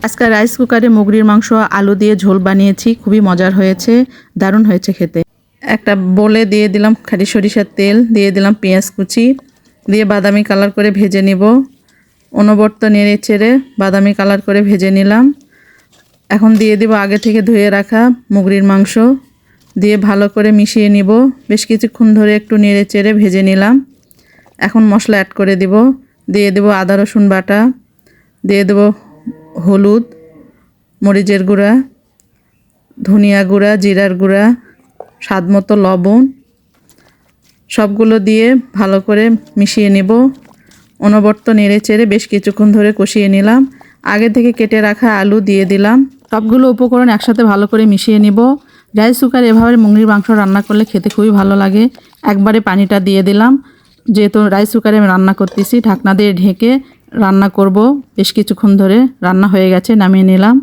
আজকে রাইস কুকারে মুগরির মাংস আলু দিয়ে ঝোল বানিয়েছি, খুবই মজার হয়েছে, দারুণ হয়েছে খেতে। একটা বলে দিয়ে দিলাম খাঁটি সরিষার তেল, দিয়ে দিলাম পেঁয়াজ কুচি, দিয়ে বাদামি কালার করে ভেজে নিব। অনবরত নেড়ে চেড়ে বাদামি কালার করে ভেজে নিলাম। এখন দিয়ে দিব আগে থেকে ধুয়ে রাখা মুগরির মাংস, দিয়ে ভালো করে মিশিয়ে নিব। বেশ কিছুক্ষণ ধরে একটু নেড়ে চেড়ে ভেজে নিলাম। এখন মশলা অ্যাড করে দিব। দিয়ে দেব আদা রসুন বাটা, দিয়ে দেব হলুদ, মরিচের গুঁড়া, ধনিয়া গুঁড়া, জিরার গুঁড়া, স্বাদ মতো লবণ, সবগুলো দিয়ে ভালো করে মিশিয়ে নেব। অনবরত নেড়ে চেড়ে বেশ কিছুক্ষণ ধরে কষিয়ে নিলাম। আগে থেকে কেটে রাখা আলু দিয়ে দিলাম। সবগুলো উপকরণ একসাথে ভালো করে মিশিয়ে নিব। রাইস কুকারে এভাবে মুগরির মাংস রান্না করলে খেতে খুবই ভালো লাগে। একবারে পানিটা দিয়ে দিলাম। যেহেতু রাইস কুকারে আমি রান্না করতেছি, ঢাকনা দিয়ে ঢেকে রান্না করব। বেশ কিছুক্ষণ ধরে রান্না হয়ে গেছে, নামিয়ে নিলাম।